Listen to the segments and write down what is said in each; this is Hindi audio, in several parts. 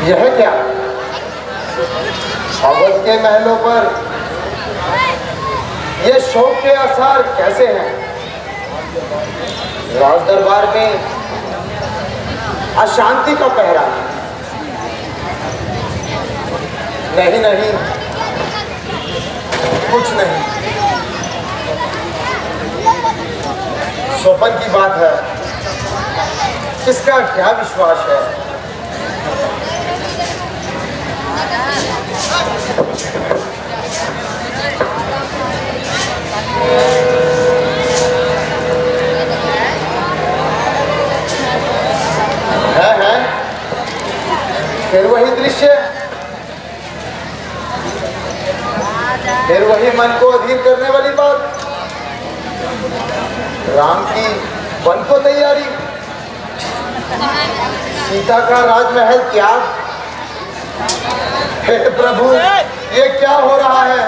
यह क्या? अवध के महलों पर ये शौक के आसार कैसे हैं? राज दरबार में अशांति का पहरा। नहीं नहीं, कुछ नहीं, स्वप्न की बात है। किसका क्या विश्वास है? है फिर वही दृश्य, फिर वही मन को अधीर करने वाली बात। राम की वन को तैयारी, सीता का राजमहल त्याग। हे प्रभु, ये क्या हो रहा है?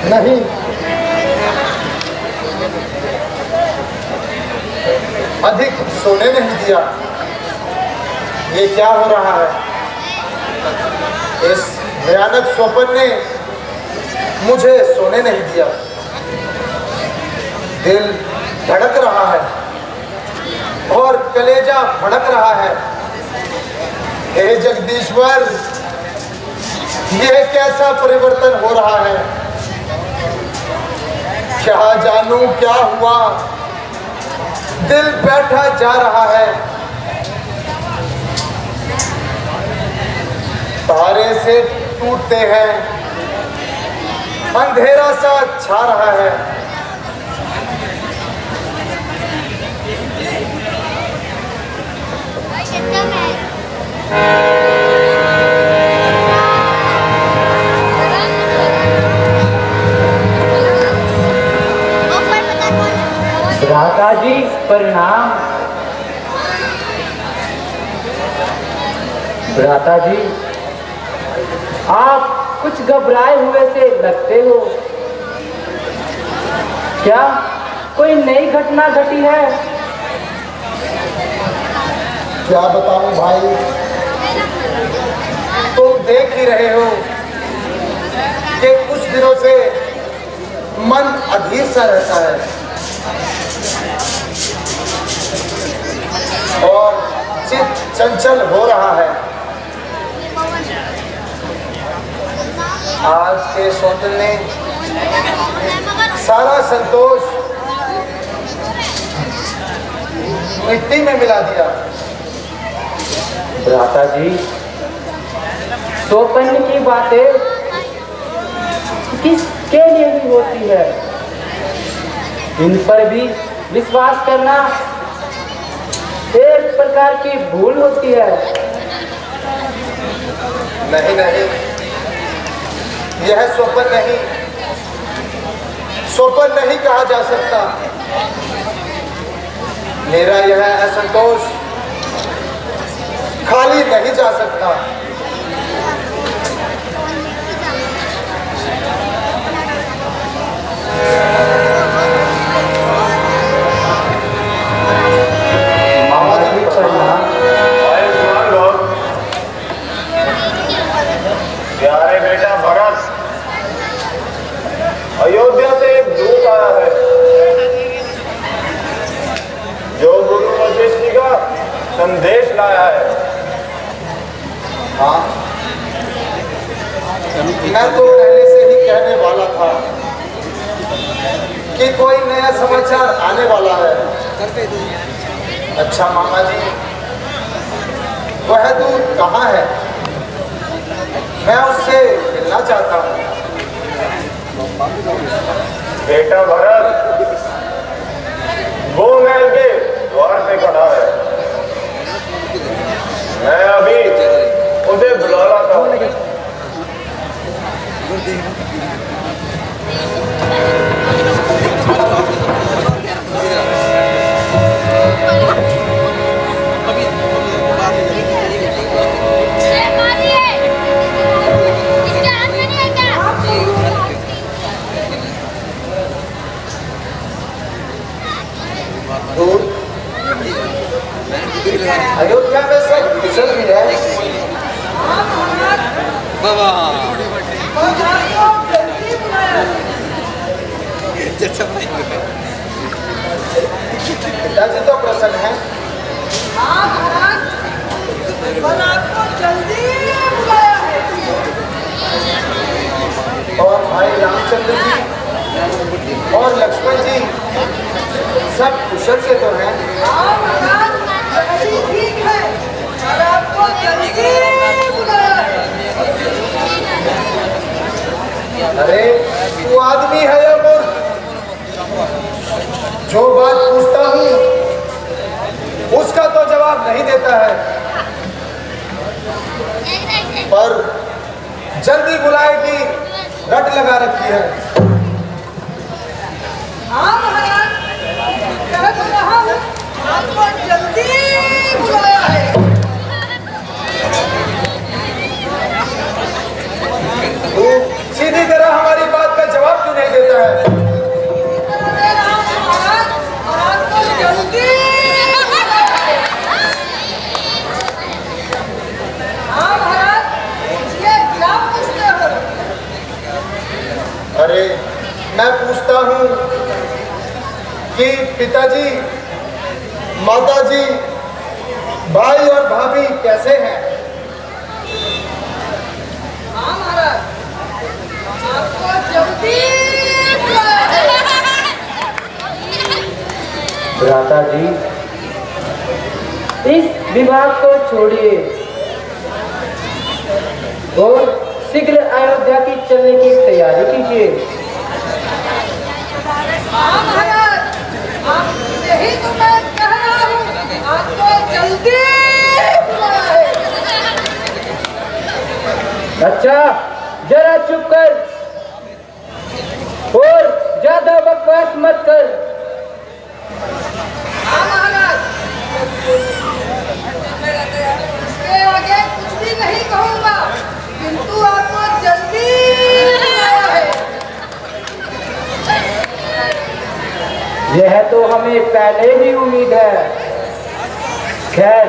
नहीं, अधिक सोने नहीं दिया। ये क्या हो रहा है? इस भयानक स्वप्न ने मुझे सोने नहीं दिया। दिल धड़क रहा है और कलेजा भड़क रहा है। हे जगदीश्वर, ये कैसा परिवर्तन हो रहा है? क्या जानूं क्या हुआ? दिल बैठा जा रहा है। तारे से टूटते हैं, अंधेरा सा छा रहा है। भ्राता जी प्रणाम। भ्राता जी, आप कुछ घबराए हुए से लगते हो। क्या कोई नई घटना घटी है? क्या बताऊं भाई, तुम देख ही रहे हो कि कुछ दिनों से मन अधीर सा रहता है और चित्त चंचल हो रहा है। आज के स्वप्न ने सारा संतोष मिट्टी में मिला दिया। भ्राता जी, स्वप्न की बातें किसके लिए भी होती है? इन पर भी विश्वास करना एक प्रकार की भूल होती है। नहीं नहीं, यह स्वप्न नहीं, स्वप्न नहीं कहा जा सकता। मेरा यह असंतोष खाली नहीं जा सकता। प्यारे बेटा भरत, अयोध्या से एक दूत आया है जो गुरु वशिष्ठ जी का संदेश लाया है। हाँ, मैं तो पहले से ही कहने वाला था कि कोई नया समाचार आने वाला है। अच्छा मामा जी, वह दूत कहाँ है? मैं उससे मिलना चाहता हूँ। बेटा भरत, वो महल के द्वार पे खड़ा है। मैं अभी उसे बुला रहा हूँ। रामचंद्र जी और लक्ष्मण जी सब कुशल से तो हैं? हाँ महाराज, जल्दी ठीक है और आपको जल्दी बुलाया है। अरे तू आदमी है या मूर्ख? जो बात पूछता हूं उसका तो जवाब नहीं देता है, पर जल्दी बुलाए की रट लगा रखी है। हाँ महाराज, कह तो रहा हूँ आपको जल्दी बुलाया है। तू सीधी तरह हमारी बात का जवाब क्यों नहीं देता है? दे रहा हूँ महाराज और आपको जल्दी बुलाया है। हाँ महाराज, पूछिए क्या पूछते हो? अरे मैं पूछता हूँ कि पिताजी, माताजी, भाई और भाभी कैसे हैं? हाँ महाराज, आपको जल्दी बुलाया है। भ्राता जी, इस विवाद को छोड़िए और शीघ्र अयोध्या की चलने की तैयारी कीजिए। हाँ महाराज, आप यही तो मैं कह रहा हूँ, आपको जल्दी बुलाया है। अच्छा, जरा चुप कर और ज्यादा बकवास मत कर। हाँ महाराज, इसके आगे कुछ भी नहीं कहूँगा, किंतु आपको जल्दी बुलाया है। यह तो हमें पहले ही उम्मीद है। खैर,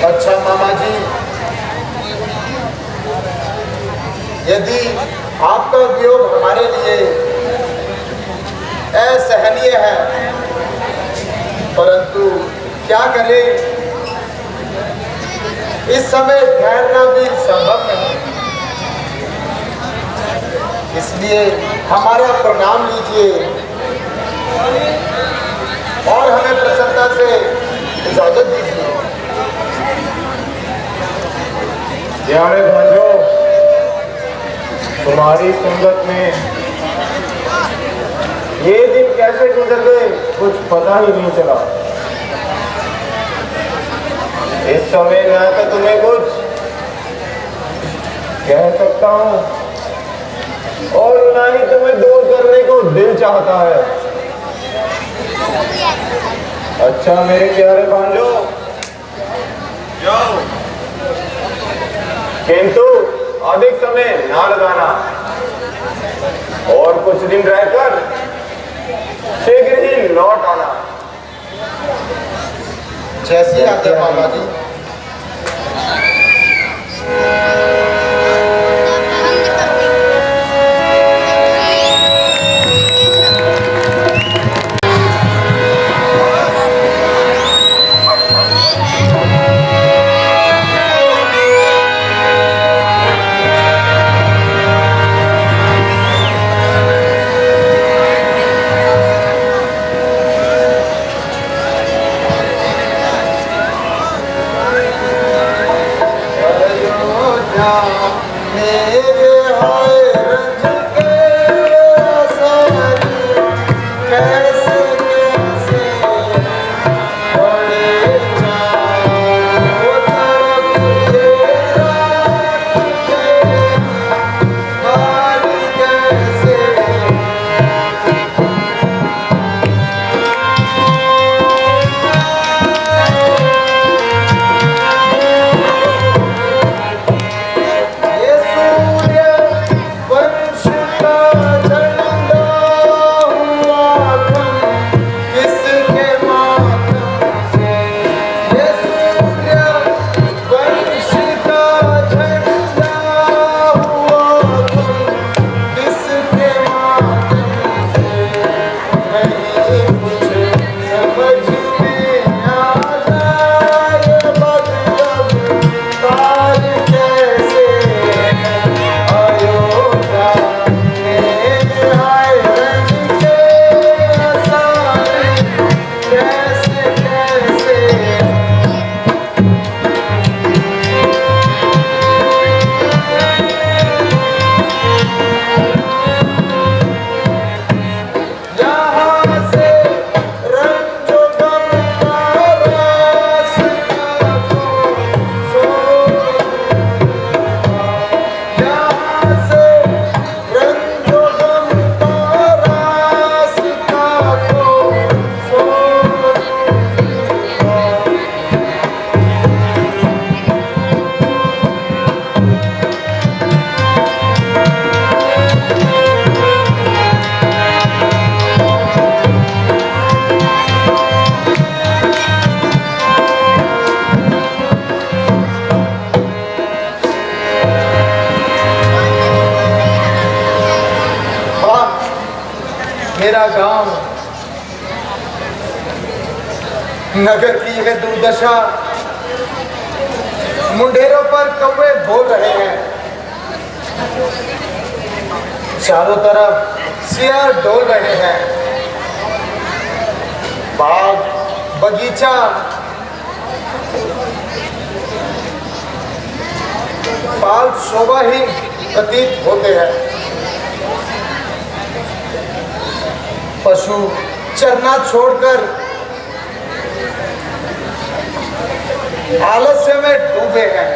अच्छा मामा जी, यदि आपका वियोग हमारे लिए असहनीय है, परंतु क्या करें, इस समय ठहरना भी संभव नहीं, इसलिए हमारा प्रणाम लीजिए और हमें प्रसन्नता से इजाजत दीजिए। प्यारे भाइयों, तुम्हारी संगत में ये दिन कैसे गुजर गए कुछ पता ही नहीं चला। इस समय न तो तुम्हें कुछ कह सकता हूँ और ना ही तुम्हें दूर करने को दिल चाहता है। अच्छा मेरे प्यारे भांजो, जाओ, किंतु अधिक समय ना लगाना और कुछ दिन रहकर शीघ्र ही लौट आना। जैसी आज्ञा मामा जी। ये सूर्य मेरा गांव, नगर की यह दुर्दशा, मुंडेरों पर कौवे बोल रहे हैं, चारों तरफ सियार डोल रहे हैं, बाग बगीचा पाल शोभाहीन प्रतीत होते हैं, पशु चरना छोड़कर आलस्य में डूबे हैं।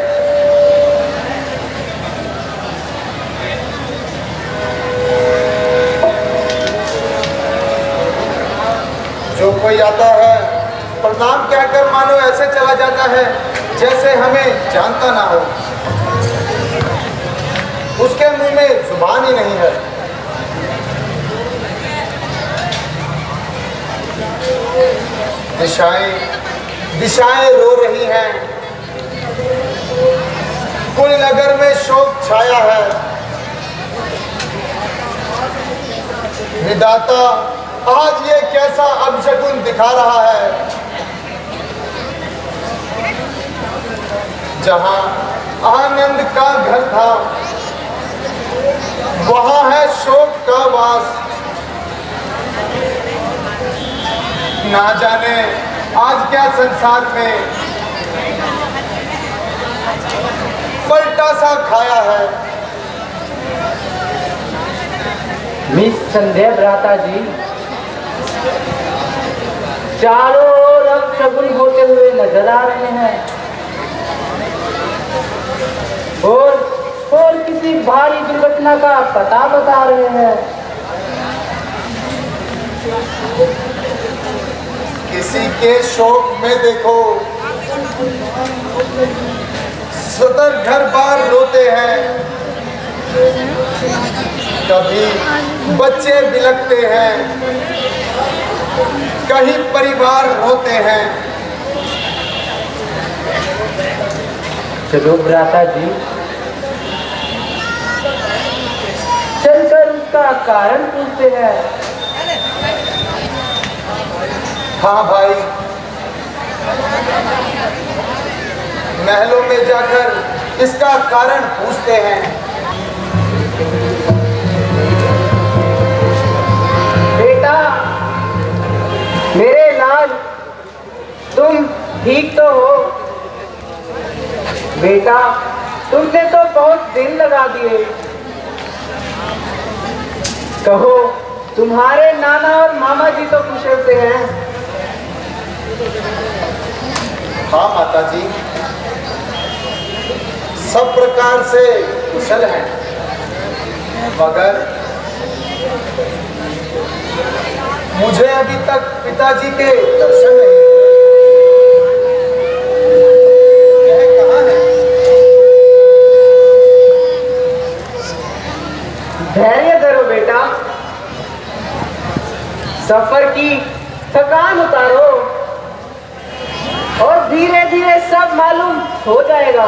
जो कोई आता है प्रणाम कहकर मानो ऐसे चला जाता है जैसे हमें जानता ना हो, उसके मुंह में जुबान ही नहीं है। दिशाएं रो रही हैं, कुल नगर में शोक छाया है। विधाता आज ये कैसा अपशकुन दिखा रहा है, जहां आनंद का घर था वहां है शोक का वास। ना जाने आज क्या संसार में पलटा सा खाया है। निस्संदेह भ्राता जी, चारों ओर अपशगुन होते हुए नजर आ रहे हैं और किसी भारी दुर्घटना का पता बता रहे हैं। किसी के शोक में देखो सदर घर बार रोते हैं, कभी बच्चे बिलखते हैं, कहीं परिवार रोते हैं। चलो भ्राता जी, चलकर उसका कारण पूछते हैं। हाँ भाई, महलों में जाकर इसका कारण पूछते हैं। बेटा, मेरे लाल, तुम ठीक तो हो? बेटा, तुमने तो बहुत दिन लगा दिए। कहो, तुम्हारे नाना और मामा जी तो कुशल से हैं? हाँ माता जी, सब प्रकार से कुशल हैं, मगर मुझे अभी तक पिताजी के दर्शन नहीं हुए। यह कहाँ है? धैर्य धरो बेटा, सफर की थकान उतारो और धीरे धीरे सब मालूम हो जाएगा।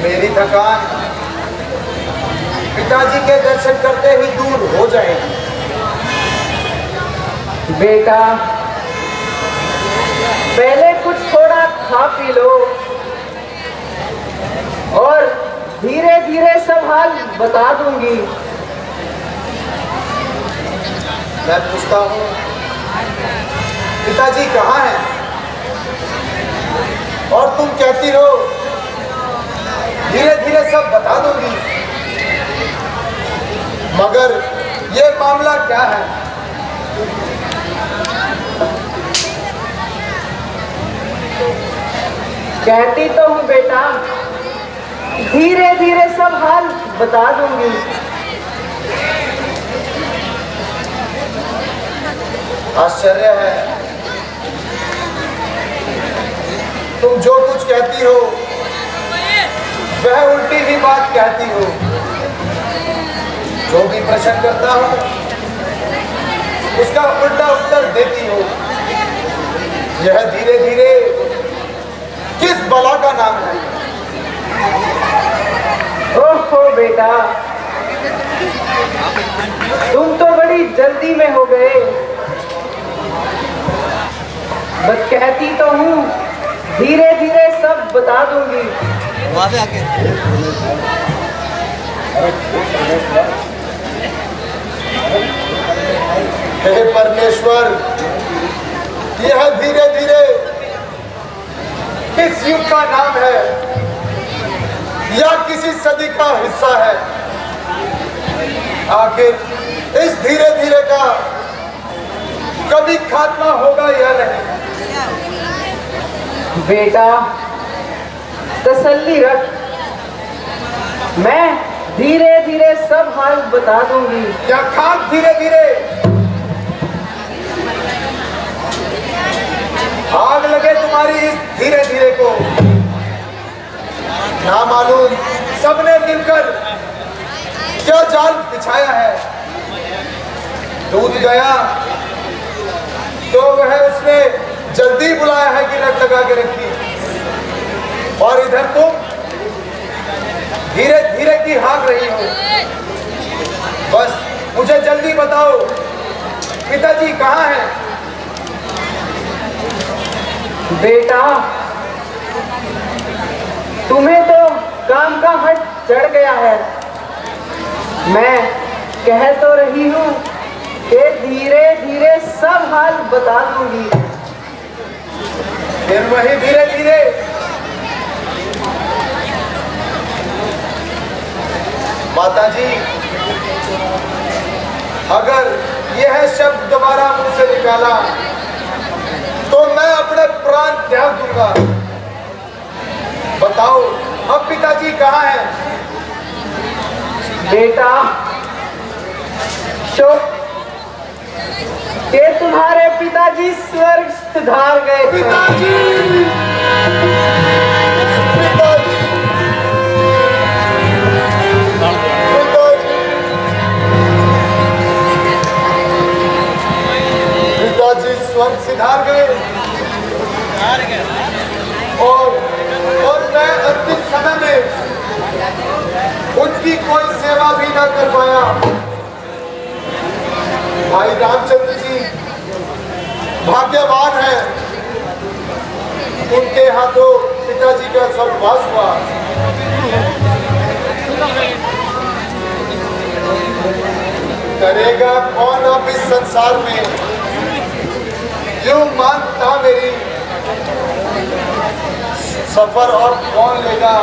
मेरी थकान पिताजी के दर्शन करते ही दूर हो जाएगी। बेटा, पहले कुछ थोड़ा खा पी लो और धीरे धीरे सब हाल बता दूंगी। मैं पूछता हूँ, पिताजी कहाँ हैं? और तुम कहती हो धीरे धीरे सब बता दूंगी, मगर ये मामला क्या है? कहती तो हूँ बेटा, धीरे धीरे सब हाल बता दूंगी। आश्चर्य है, तुम जो कुछ कहती हो वह उल्टी ही बात कहती हो। जो भी प्रश्न करता हूं उसका उल्टा उत्तर देती हो। यह धीरे धीरे किस बला का नाम है? ओहो बेटा, बेटा, तुम तो बड़ी जल्दी में हो गए। बस कहती तो हूँ, धीरे धीरे सब बता दूंगी। हे परमेश्वर, यह धीरे धीरे किस युग का नाम है या किसी सदी का हिस्सा है? आखिर इस धीरे धीरे का कभी खात्मा होगा या नहीं? बेटा, तसल्ली रख, मैं धीरे धीरे सब हाल बता दूंगी। क्या खाक धीरे धीरे? आग लगे तुम्हारी इस धीरे धीरे को। ना मालूम सबने मिलकर क्या जाल बिछाया है। दूध गया तो वह उसने जल्दी बुलाया है कि रख लगा के रखी, और इधर तुम धीरे धीरे की हाँक रही हो। बस मुझे जल्दी बताओ, पिताजी कहाँ हैं? बेटा, तुम्हें तो काम का हट चढ़ गया है। मैं कह तो रही हूँ कि धीरे धीरे सब हाल बता दूंगी। फिर वही धीरे धीरे। माताजी, अगर यह शब्द दोबारा मुझसे निकाला तो मैं अपने प्राण त्याग दूंगा। बताओ, अब पिताजी कहाँ हैं? बेटा, शोक के तुम्हारे पिताजी स्वर्ग सिधार गए थे। पिताजी! पिताजी! पिताजी स्वर्ग सिधार गए, और मैं अंतिम समय में उनकी कोई सेवा भी न कर पाया। भाई रामचंद्र जी भाग्यवान हैं, उनके हाथों पिताजी का स्वर्गवास हुआ। करेगा कौन अब इस संसार में यूं मानता मेरी सफर, और कौन लेगा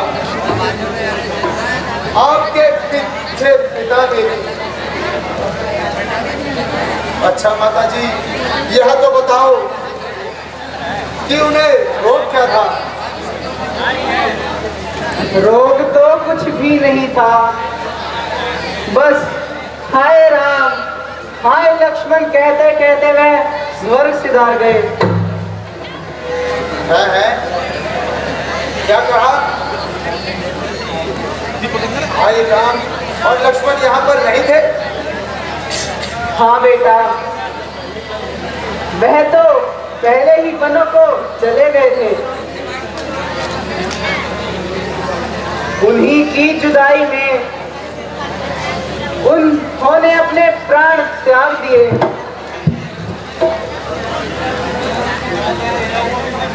आपके पीछे पिता मेरी? अच्छा माताजी, यह तो बताओ कि उन्हें रोग क्या था? रोग तो कुछ भी नहीं था, बस हाय राम हाय लक्ष्मण कहते कहते वह स्वर्ग सिधार गए। है? क्या कहा? भाई राम और लक्ष्मण यहाँ पर नहीं थे? हाँ बेटा, वह तो पहले ही वनों को चले गए थे। उन्हीं की जुदाई में उन्होंने अपने प्राण त्याग दिए।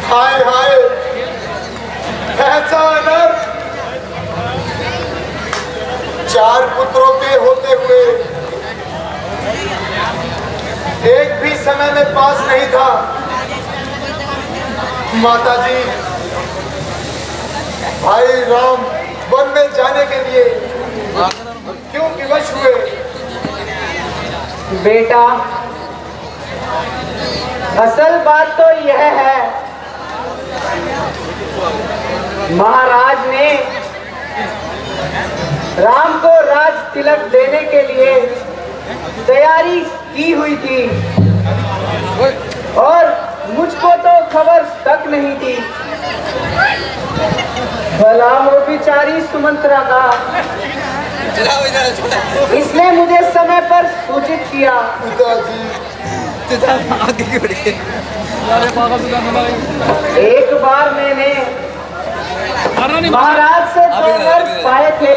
हाय हाय, ऐसा अनर्थ! 4 पुत्रों के होते हुए एक भी समय में पास नहीं था। माताजी, भाई राम वन में जाने के लिए क्यों विवश हुए? बेटा, असल बात तो यह है, महाराज ने राम को राज तिलक देने के लिए तैयारी की हुई थी, और मुझको तो खबर तक नहीं थी। भला वो बेचारी सुमंत्रा का, इसने मुझे समय पर सूचित किया। एक बार मैंने महाराज से 2 वर्ष पाए थे,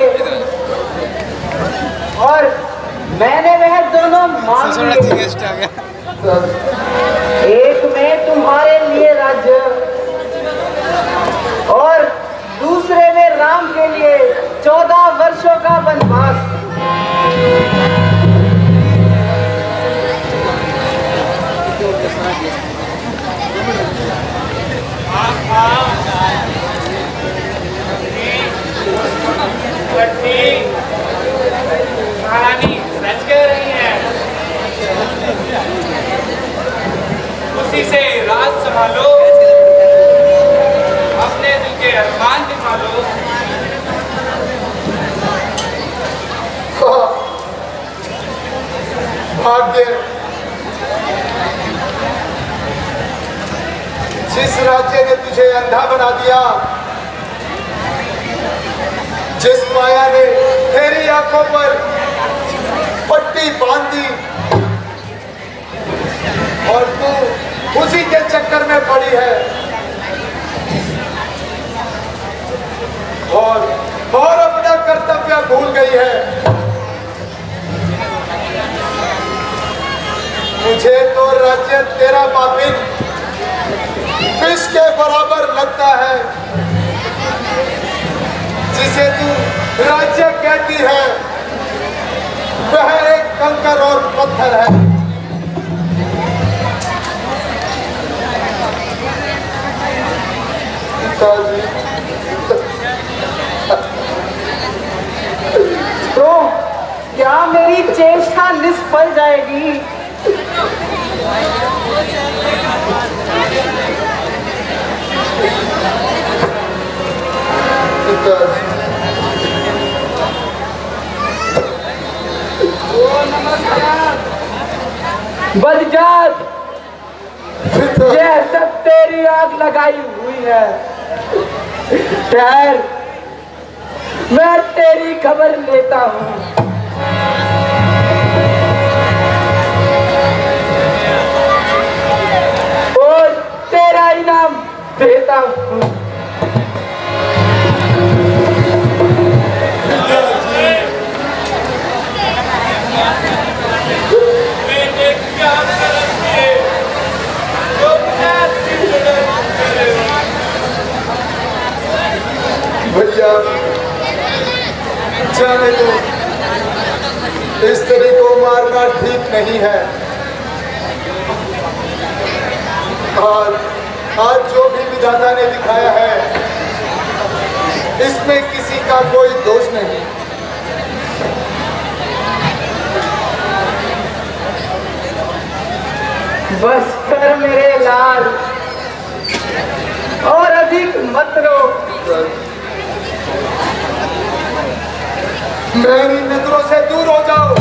और मैंने वह दोनों मांग लिए। एक में तुम्हारे लिए राज्य और दूसरे में राम के लिए 14 वर्षों का वनवास। महारानी सच कह रही है। उसी से राज संभालो, अपने दिल के अरमान निकालो। भाग्य जिस राज्य ने तुझे अंधा बना दिया, जिस माया ने तेरी आंखों पर पट्टी बांध दी और तू उसी के चक्कर में पड़ी है और अपना कर्तव्य भूल गई है। मुझे तो राज्य तेरा पापिन विष के बराबर लगता है। जिसे तू राज्य कहती है वह एक कंकर और पत्थर है। तो क्या मेरी चेष्टा निष्फल जाएगी? बदजात, यह सब तेरी आग लगाई हुई है। ठहर, मैं तेरी खबर लेता हूँ। और तेरा इनाम देता हूँ। भैया जाने दो, इस स्त्री को मारना ठीक नहीं है। और आज जो भी विधाता ने दिखाया है इसमें किसी का कोई दोष नहीं। बस कर मेरे लाल, और अधिक मत रो। मेरी नजरों से दूर हो जाओ।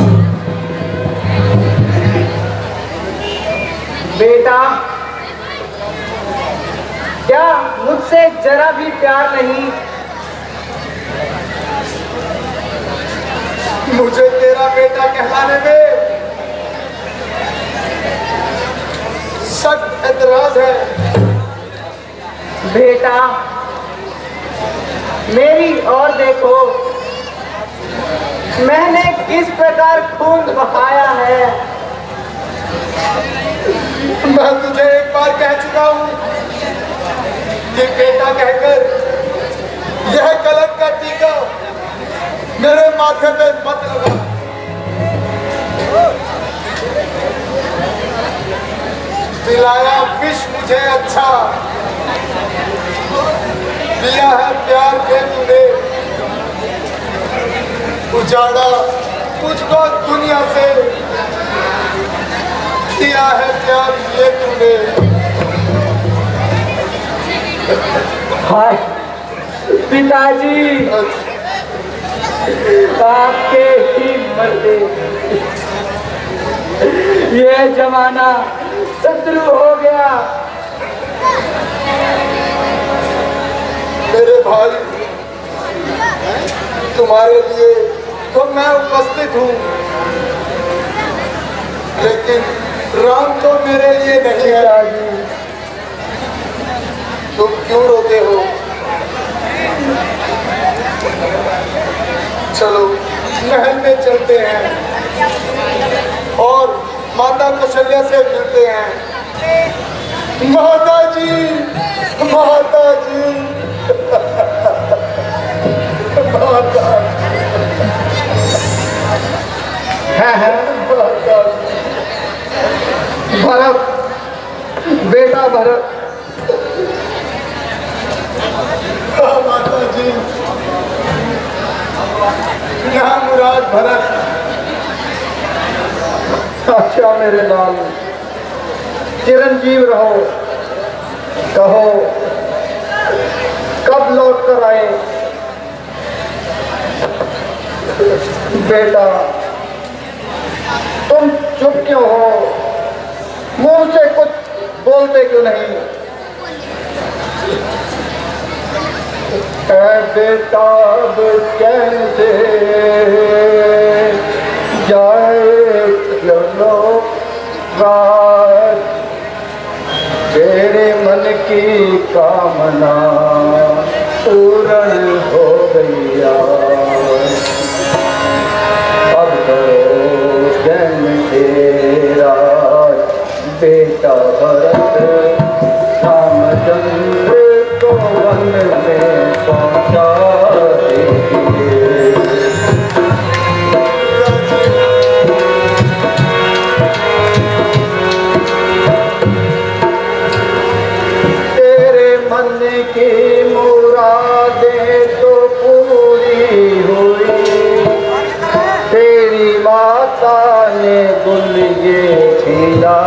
बेटा, क्या मुझसे जरा भी प्यार नहीं? मुझे तेरा बेटा कहलाने में सख्त एतराज है। बेटा, मेरी और देखो, मैंने किस प्रकार खून बहाया है। मैं तुझे एक बार कह चुका हूं कि बेटा कहकर यह कलंक का टीका मेरे माथे पे मत लगा। पिलाया विष मुझे अच्छा, दिया है प्यार के तूने, उजाड़ा मुझको दुनिया से, दिया है प्यार ये तूने। हाय पिताजी, आपके ही मर्दे, ये जमाना शत्रु हो गया। मेरे भाई, तुम्हारे लिए तो मैं उपस्थित हूँ, लेकिन राम तो मेरे लिए नहीं है। तुम क्यों रोते हो? चलो महल में चलते हैं और माता कौशल्या से मिलते हैं। माता जी, माता जी, माता है भरत, बेटा भरत। हाँ माता जी, यहाँ मुराद भरत। अच्छा मेरे लाल, चिरंजीव रहो। कहो कब लौट कर आए? बेटा तुम चुप क्यों हो? मुंह से कुछ बोलते क्यों नहीं? ऐ बेटा अब कैसे जाए चलो रात, तेरे मन की कामना पूर्ण हो गया। अब तो जन तेरा बेटा भरत रामचंद्र को वन में पहुंचा दीजिए। तेरे मन की मुरादें तो पूरी हुई, तेरी माता ने गुल ये खिला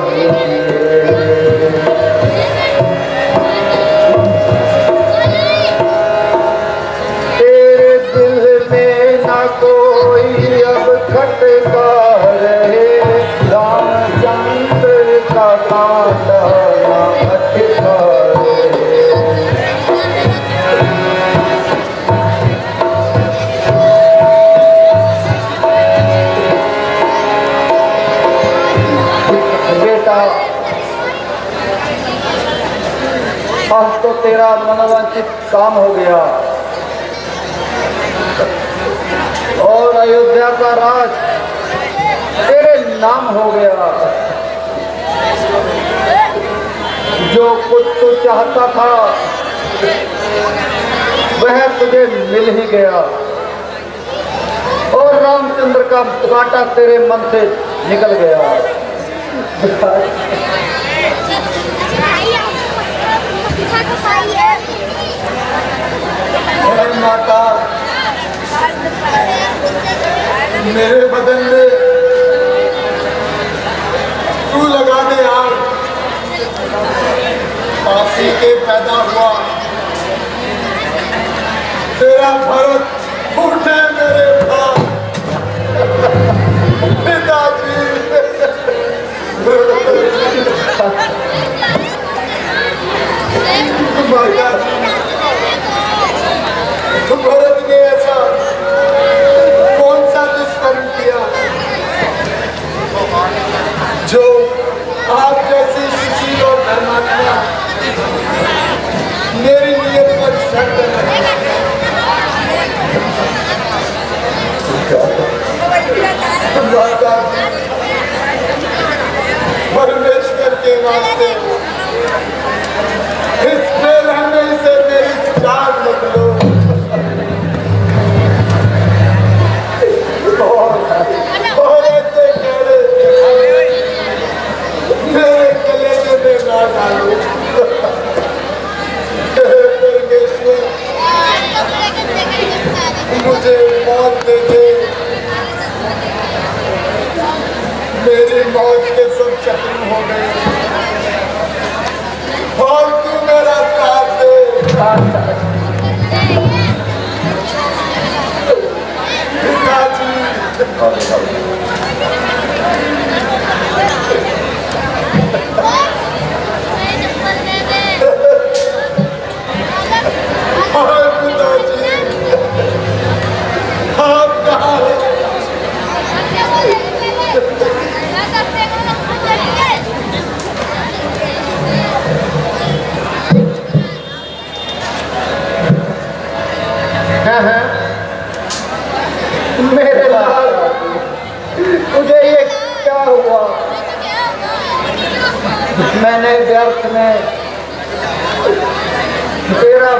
दिए। तेरे दिल में न कोई अब खटका रहे, रामचंद्र का कांटा न अटका रहे। बेटा अब तो तेरा मनोवांछित काम हो गया और अयोध्या का राज तेरे नाम हो गया। जो कुछ तू चाहता था वह तुझे मिल ही गया और रामचंद्र का कांटा तेरे मन से निकल गया। अरे माता, मेरे बदन में तू लगा दे आग। पापी के पैदा हुआ तेरा भरत उठे मेरे भाई। पिताजी भरत ने ऐसा कौन सा दुष्कर्म किया जो आप जैसी सुशील और धर्मात्मा मेरी नियत पर शक कर रहे हैं? परमेश्वर के वास्ते इस बेरहमी से मेरी जान मत लो। और ऐसे कहने मेरे कलेजे में ना डालो। परमेश्वर मुझे मौत दे दे, मेरी मौत के सब शत्रु हो गए और तू मेरा साथ दे। पिताजी और पिताजी आप कहाँ हैं? मेरे लाल, तुझे ये क्या हुआ? मैंने व्यर्थ में तेरा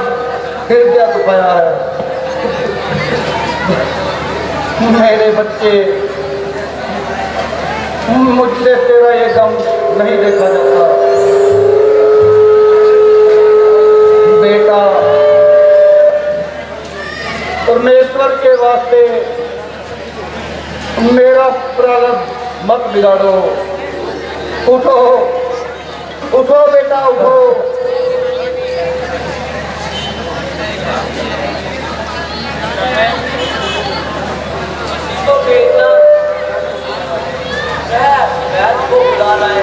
हृदय दुखाया है। मेरे बच्चे, मुझसे तेरा ये गम नहीं देखा जाता। बेटा, परमेश्वर के वास्ते मेरा प्रारब्ध मत बिगाड़ो। उठो, उठो बेटा, उठो। तो बेटा मैं को बुला रहा है।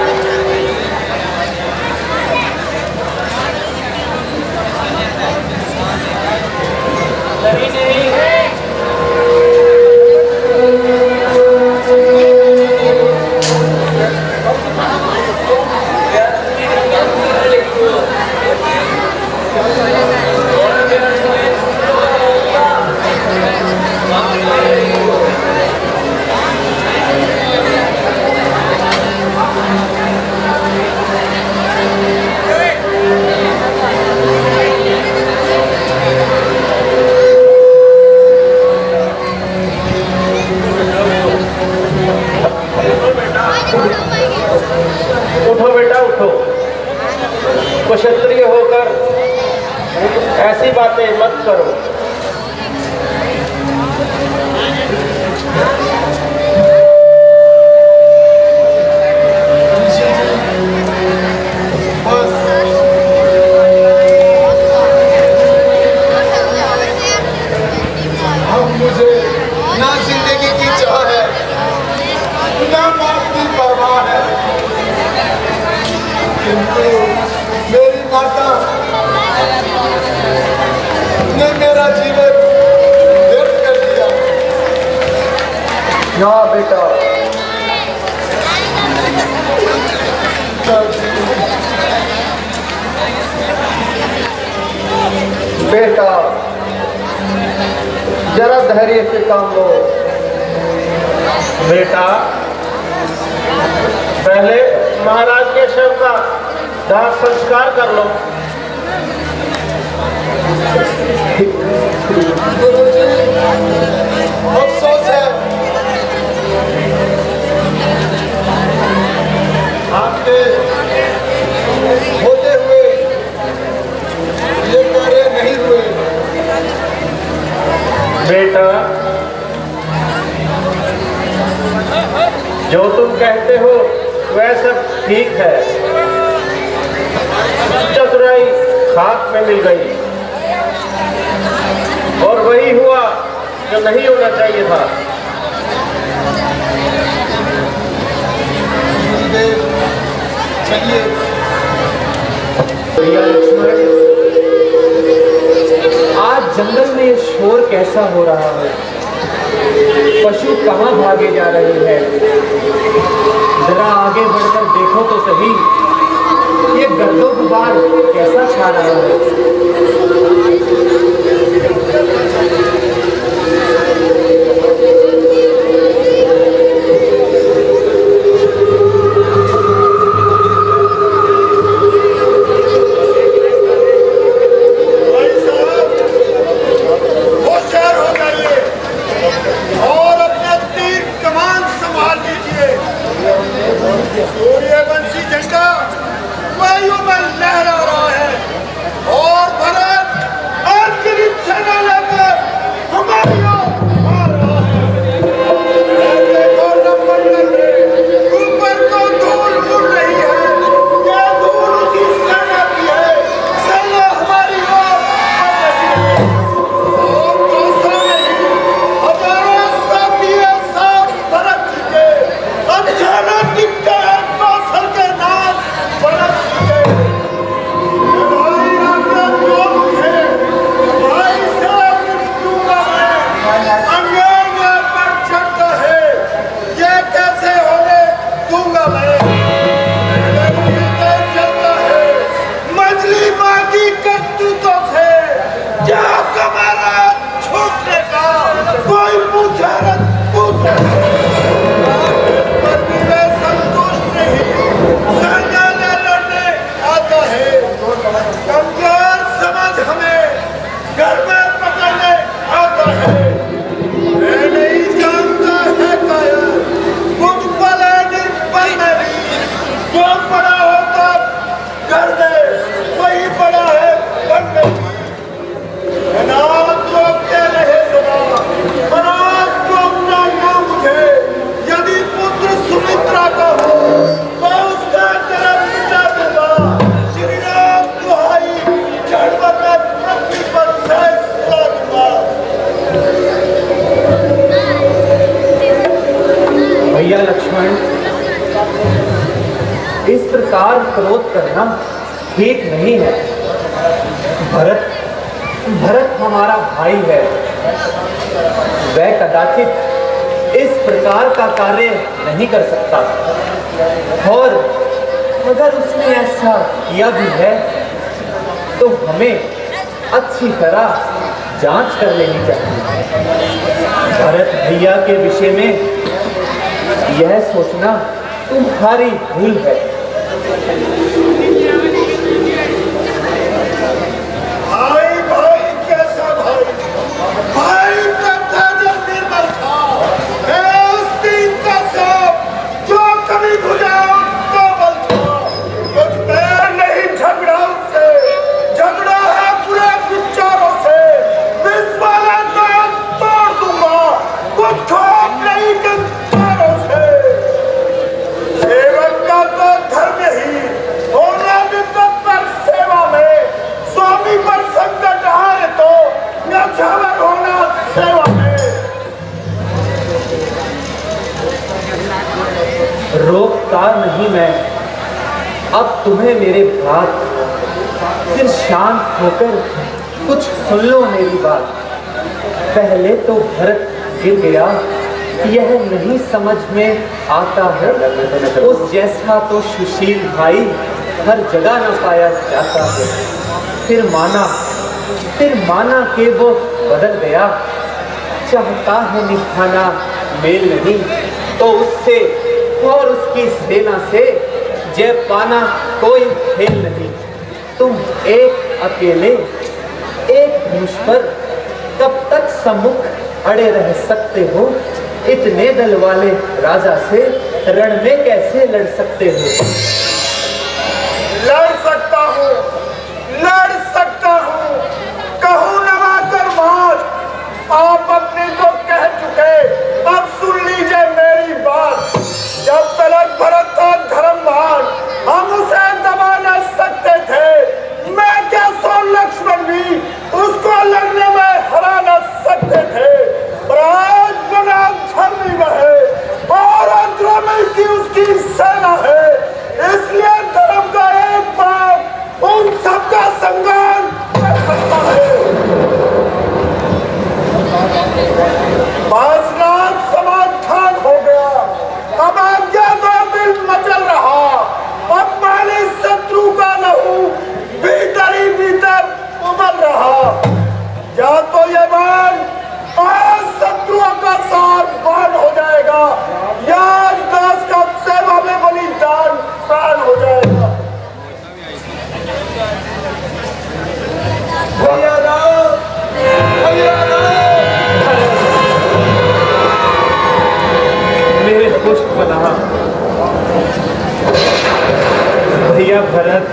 नहीं नहीं उठो बेटा उठो। क्षत्रिय होकर ऐसी बातें मत करो। अब मुझे ना जिंदगी की चाह है, ना मौत की परवाह है, किंतु मेरी माता ने मेरा जीवन व्यर्थ कर दिया। हाँ बेटा, बेटा जरा धैर्य से काम लो। बेटा पहले महाराज के शव का दाह संस्कार कर लो। गुरुजी, अफसोस है आपके होते हुए ये कार्य नहीं हुए। बेटा जो तुम कहते हो वह सब ठीक है। चतुराई खाक में मिल गई और वही हुआ जो नहीं होना चाहिए था। गुरुदेव, चलिए। प्रिया लक्ष्मण, आज जंगल में शोर कैसा हो रहा है? पशु कहाँ भागे जा रहे हैं? जरा आगे बढ़कर देखो तो सही, ये गर्दो गुबार कैसा छा रहा है? भाई साहब, होशियार हो जाइए और अपना तीर कमान संभाल लीजिए। सूर्यवंशी झंडा वायु में लहरा रहा है और भले क्रोध करना ठीक नहीं है। भरत भरत हमारा भाई है। वह कदाचित इस प्रकार का कार्य नहीं कर सकता, और अगर उसने ऐसा किया भी है तो हमें अच्छी तरह जांच कर लेनी चाहिए। भरत भैया के विषय में यह सोचना तुम्हारी भूल है। भाई भाई कैसा भाई? भाई तब था जब निर्मल था। उस दिन का सब जो कभी गुजरा तो बल था। कुछ पैर नहीं झगड़ा उससे, झगड़ा है पूरे विचारों से। विश्वाला तो तोड़ दूंगा, कुछ खोप नहीं किंचारों से। सेवक का तो धर्म ही होना विपद पर सेवा में, स्वामी पर संकट आए तो न्याछावर होना सेवा में। रोकता नहीं मैं अब तुम्हें मेरे बात, फिर शांत होकर कुछ सुन लो मेरी बात। पहले तो भरत गिर गया, यह नहीं समझ में आता है। उस जैसा तो सुशील भाई हर जगह न पाया जाता है। फिर माना कि वो बदल गया। चाहता है निभाना मेल नहीं, तो उससे और उसकी सेना से जय पाना कोई खेल नहीं। तुम एक अकेले एक धनुष पर कब तक सम्मुख अड़े रह सकते हो? इतने दल वाले राजा से रण में कैसे लड़ सकते हो? लड़ सकता हूँ, लड़ सकता हूँ, कहूँ नवा कर बात। आप अपने को कह चुके, अब सुन लीजिए मेरी बात। जब तलक भरत था धर्मवान, हम उसे दबा न सकते थे। मैं क्या सो लक्ष्मण भी उसको लड़ने में हरा न सकते थे। पर आज बना धर्मी वह, और अद्रमी की उसकी सेना है। इसलिए धर्म का एक बाप उन सबका संगान कर सकता है। बासनाथ समाधान हो गया, अब आज्ञा दो दिल मचल रहा। अब माने शत्रु का लहू भीतर ही भीतर उबल रहा। या तो ये बाण आज शत्रुओं का सार बाण हो जाएगा, या दास का सेवा में बलिदान प्राण हो जाएगा। भैया राम, भैया राम। मेरे पुष्प बना भैया भरत,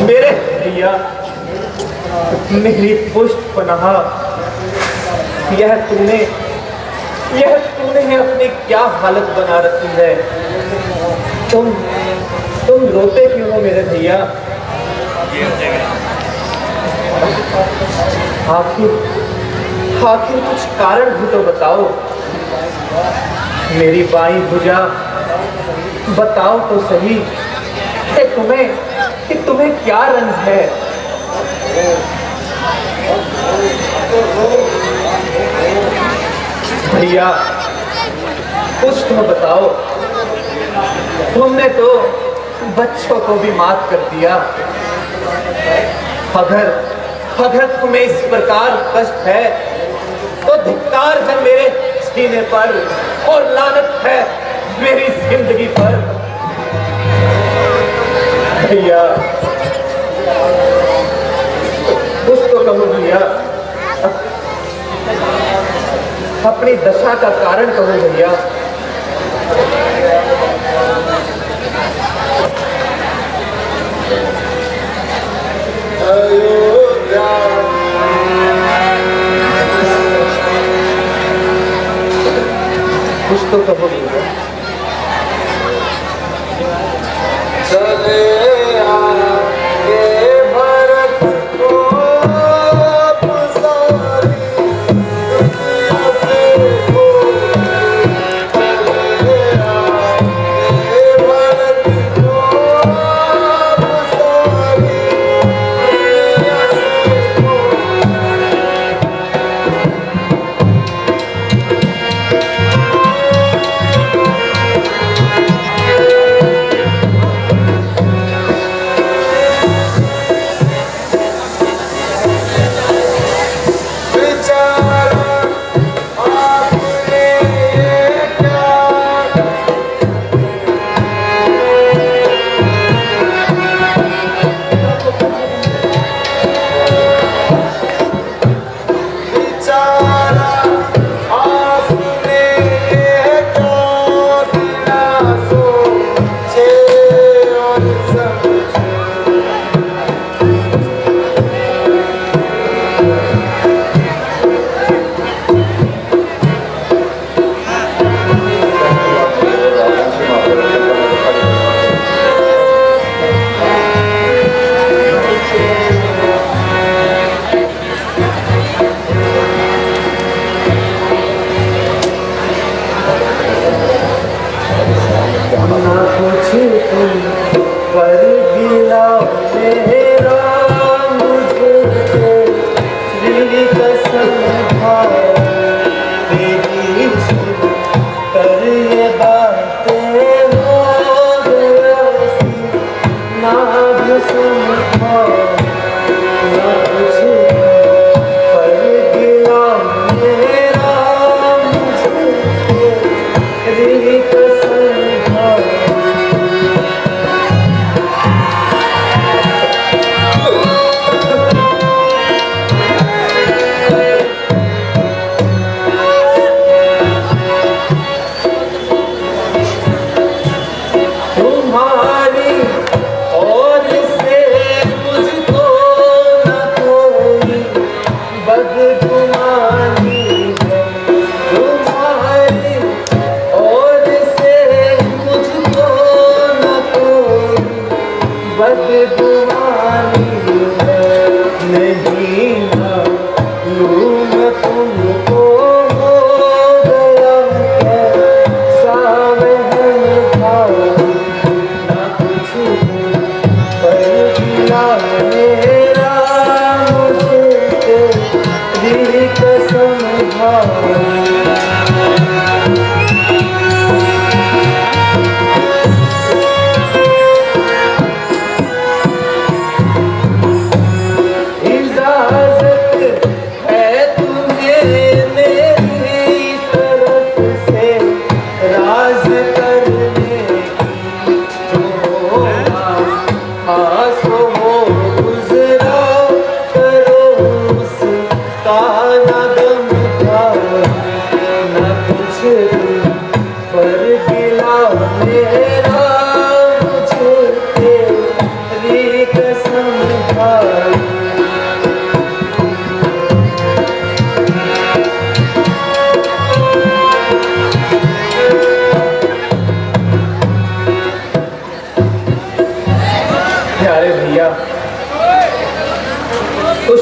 मेरे भैया, मेरी पुष्प पनाह, यह तूने अपनी क्या हालत बना रखी है? तुम रोते क्यों हो मेरे भैया? आखिर कुछ कारण भी तो बताओ। मेरी बाईं भुजा, बताओ तो सही कि तुम्हें क्या रंज है? भैया कुछ तो बताओ। तुमने तो बच्चों को भी माफ कर दिया। अगर तुम्हें इस प्रकार कष्ट है तो धिक्कार है मेरे सीने पर, और लानत है मेरी जिंदगी पर। भैया कुछ तो कहो भैया, अपनी दशा का कारण कहो भैया। कुछ तो कहो भैया। चले आगे भरत को पुसारी, दुनिया से को चले आगे।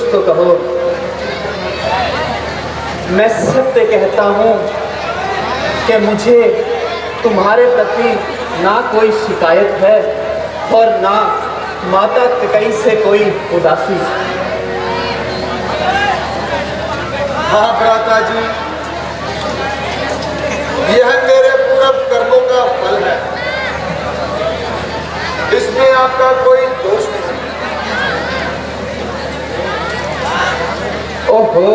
तो कहो। मैं सत्य कहता हूँ कि मुझे तुम्हारे प्रति ना कोई शिकायत है और ना माता कैकेयी से कोई उदासी। हाँ भ्राता जी, यह मेरे पूर्व कर्मों का फल है, इसमें आपका कोई दोष नहीं। ओहो,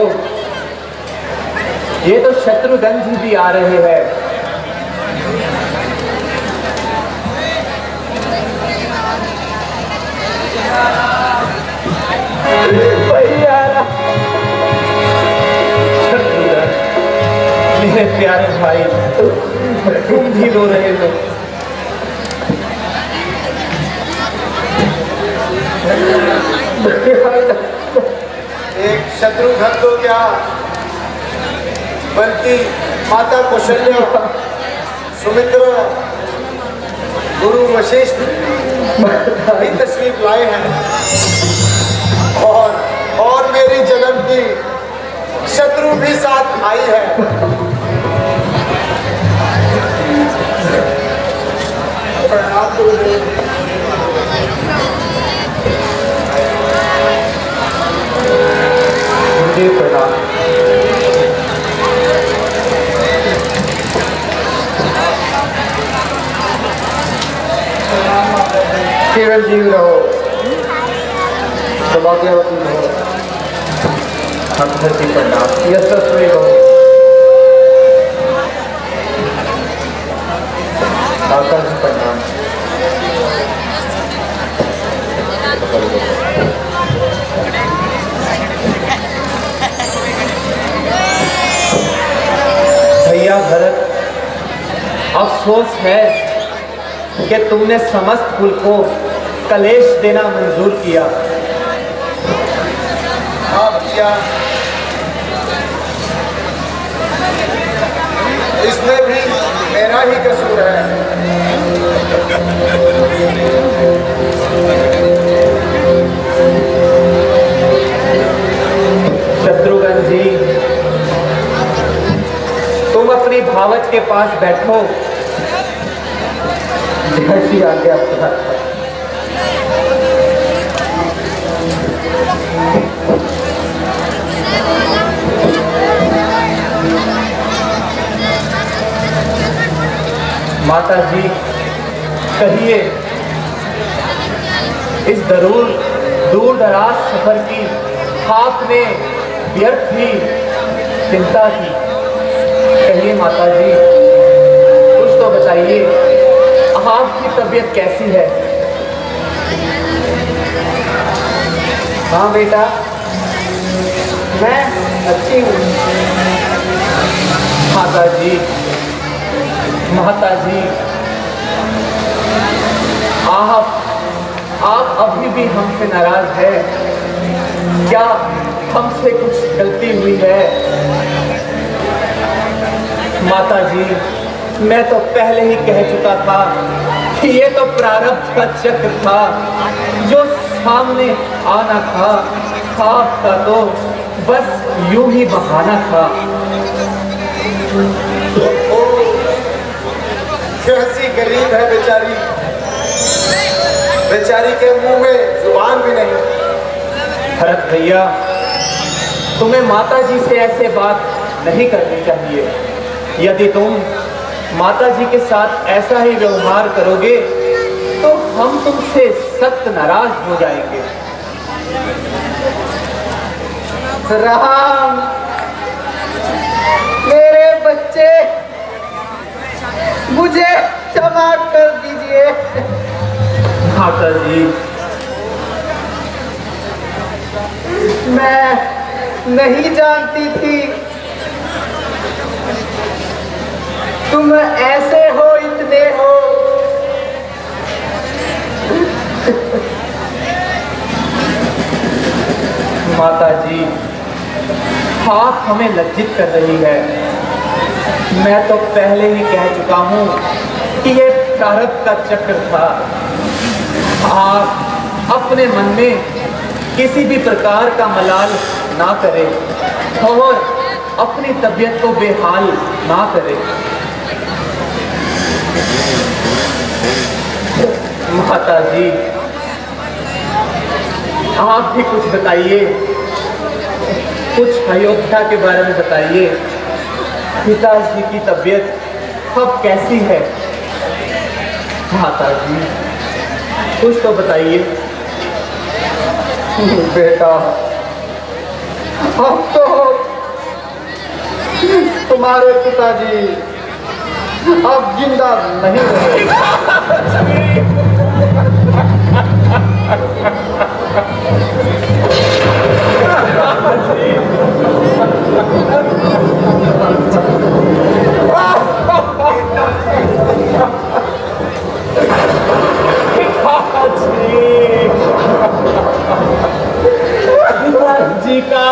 ये तो शत्रुघ्न जी भी आ रहे हैं। भैया, शत्रुघ्न, मेरे प्यारे भाई, तुम भी रो रहे हो। एक शत्रुघ्न तो क्या, बल्कि माता कौशल्या, सुमित्रा, गुरु वशिष्ठ भी तशरीफ लाए हैं और मेरी जन्म की शत्रु भी साथ आई है। प्रणाम गुरुदेव। मुझे प्रणाम। चिरंजीव रहो, सौभाग्यवती रहो, अक्षर की प्रणाम, यशस्वी रहो, काका की प्रणाम। भैया भरत, अफसोस है कि तुमने समस्त कुल को कलेश देना मंजूर किया। हाँ भैया, इसमें भी मेरा ही कसूर है। शत्रुघ्न जी, तुम अपनी भावच के पास बैठो। जैसी आज्ञा प्राप्त। माता जी, कहिए, इस दूर दराज सफर की खाक में व्यर्थ ही चिंता की। कहिए माता जी, कुछ तो बताइए, आपकी तबीयत कैसी है? हाँ बेटा, मैं अच्छी हूँ। माता जी, आप अभी भी हमसे नाराज है क्या? हमसे कुछ गलती हुई है? माता जी, मैं तो पहले ही कह चुका था कि ये तो प्रारब्ध का चक्र था जो सामने आना था। आपका तो बस यूं ही बहाना था। कैसी गरीब है बेचारी, बेचारी के मुंह में जुबान भी नहीं। भरत भैया, तुम्हें माता जी से ऐसे बात नहीं करनी चाहिए। यदि तुम माता जी के साथ ऐसा ही व्यवहार करोगे तो हम तुमसे सख्त नाराज हो जाएंगे। राम, मेरे बच्चे, मुझे क्षमा कर दीजिए। माता जी, मैं नहीं जानती थी तुम ऐसे हो, इतने हो। माता जी, आप हमें लज्जित कर रही है। मैं तो पहले ही कह चुका हूँ कि ये प्रारब्ध का चक्र था। आप अपने मन में किसी भी प्रकार का मलाल ना करे और अपनी तबीयत को बेहाल ना करे। माता जी, आप भी कुछ बताइए, कुछ अयोध्या के बारे में बताइए। पिताजी की तबीयत अब कैसी है? माता जी, कुछ तो बताइए। बेटा, अब तो तुम्हारे पिताजी अब जिंदा नहीं रहे। जी का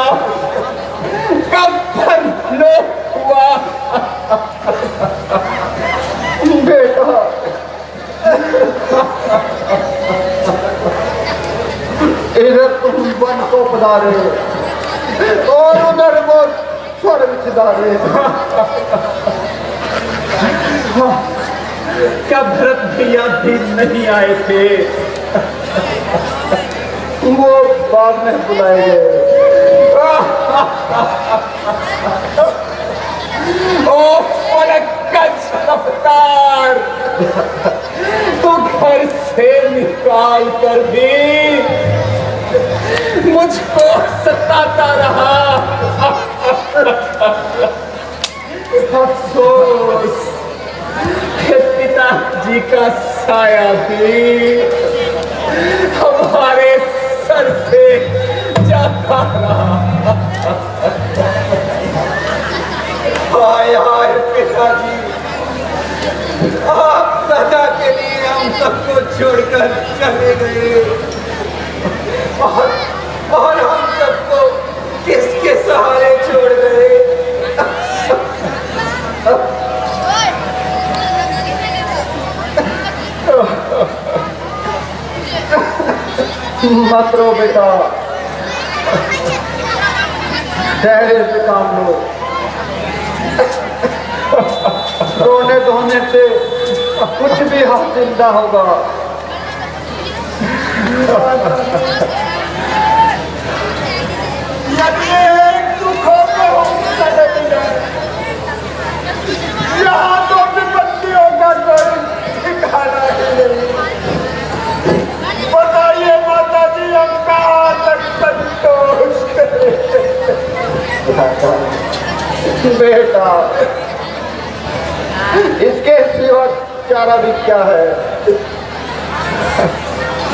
कफन लोग हुआ। बेटा, इधर तुम वन को पधारे और उधर वो स्वर्ग सिधारे। क्या भरत भैया भी नहीं आए थे? वो बाद में बुलाए गए। ओ फलक का रफ्तार, तो घर से निकाल कर भी मुझको सताता रहा। अफसोस कि पिताजी का साया भी हमारे सर से जाता रहा। हाय हाय पिताजी, आप सदा के लिए हम सबको छोड़कर चले गए और हम सबको किसके सहारे छोड़ गए? मत रो बेटा, धैर्य से काम लो। रोने धोने से कुछ भी हासिल ना होगा। यदि एक दुखों को हम सहेंगे, यहाँ तो विपत्तियों का कोई ठिकाना ही नहीं। बताइए माता जी, हम कहाँ तक संतोष करें? बेटा, इसके सिवा चारा भी क्या है?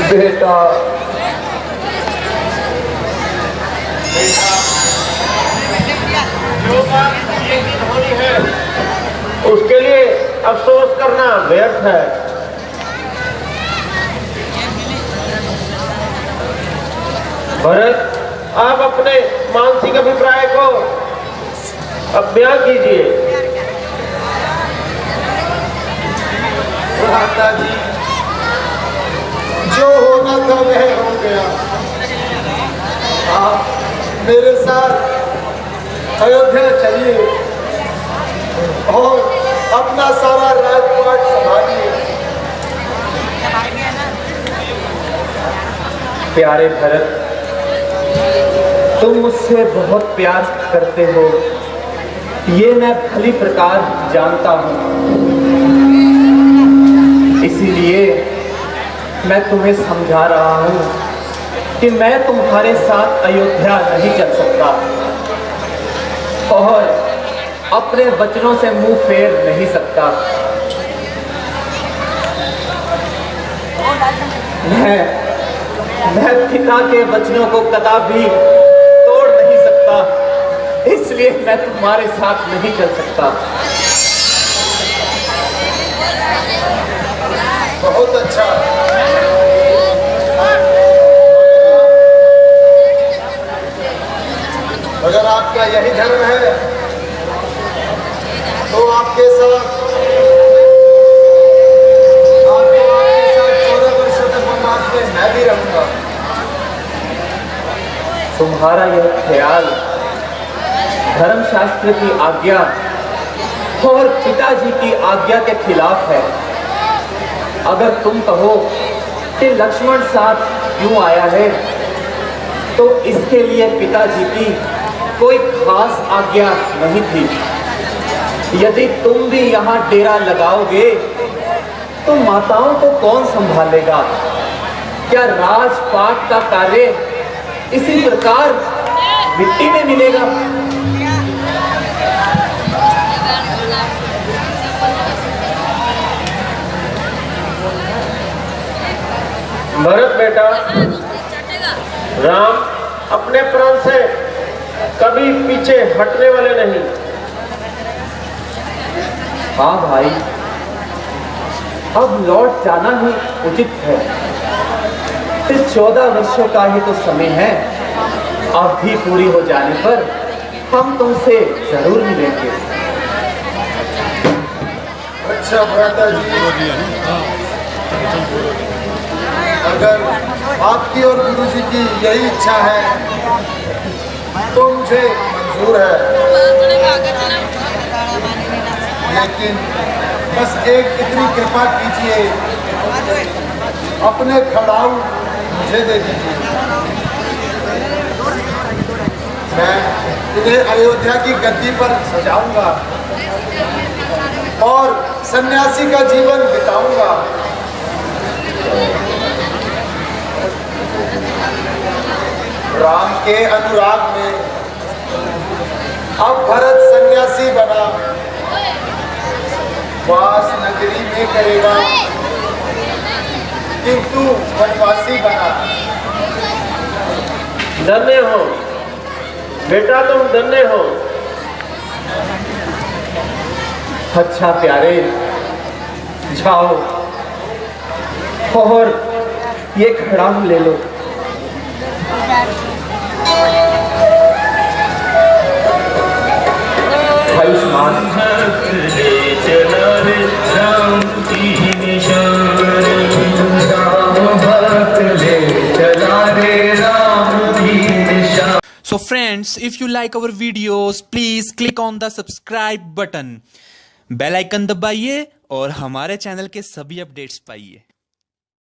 बेटा, जो बात ये की होनी है उसके लिए अफसोस करना व्यर्थ है। भरत, आप अपने मानसिक अभिप्राय को अब बयान कीजिए। माता जी, जो होना था वह हो गया। आप मेरे साथ अयोध्या चलिए और अपना सारा राजपाट संभालिए। प्यारे भरत, तुम मुझसे बहुत प्यार करते हो, ये मैं भली प्रकार जानता हूँ। इसीलिए मैं तुम्हें समझा रहा हूँ कि मैं तुम्हारे साथ अयोध्या नहीं चल सकता और अपने वचनों से मुंह फेर नहीं सकता। मैं पिता के वचनों को कदापि तोड़ नहीं सकता, इसलिए मैं तुम्हारे साथ नहीं चल सकता। बहुत अच्छा। अगर आपका यही धर्म है तो आपके साथ 14 वर्षों तक वनवास में मैं भी रहूंगा। तुम्हारा यह ख्याल धर्मशास्त्र की आज्ञा और पिताजी की आज्ञा के खिलाफ है। अगर तुम कहो कि लक्ष्मण साथ क्यों आया है, तो इसके लिए पिताजी की कोई खास आज्ञा नहीं थी। यदि तुम भी यहाँ डेरा लगाओगे तो माताओं को कौन संभालेगा? क्या राजपाट का कार्य इसी प्रकार मिट्टी में मिलेगा? भरत बेटा, राम अपने प्राण से कभी पीछे हटने वाले नहीं। हाँ भाई, अब लौट जाना ही उचित है। फिर 14 वर्षों का ही तो समय है। अवधि पूरी हो जाने पर हम तुमसे जरूर मिलेंगे। अच्छा भ्राता जी, अगर आपकी और गुरुजी की यही इच्छा है तो मुझे मंजूर है, लेकिन बस एक इतनी कृपा कीजिए, अपने खड़ाऊ मुझे दे दीजिए। मैं इन्हें अयोध्या की गद्दी पर सजाऊंगा और सन्यासी का जीवन बिताऊंगा। राम के अनुराग में अब भरत सन्यासी बना, वास नगरी में करेगा, किंतु वनवासी बना। धन्य हो बेटा, तुम धन्य हो। अच्छा प्यारे, जाओ और ये खड़ाऊ ले लो। Ayushman. So friends, if you like our videos, please click on the subscribe button, bell icon दबाइए और हमारे चैनल के सभी अपडेट्स पाइए।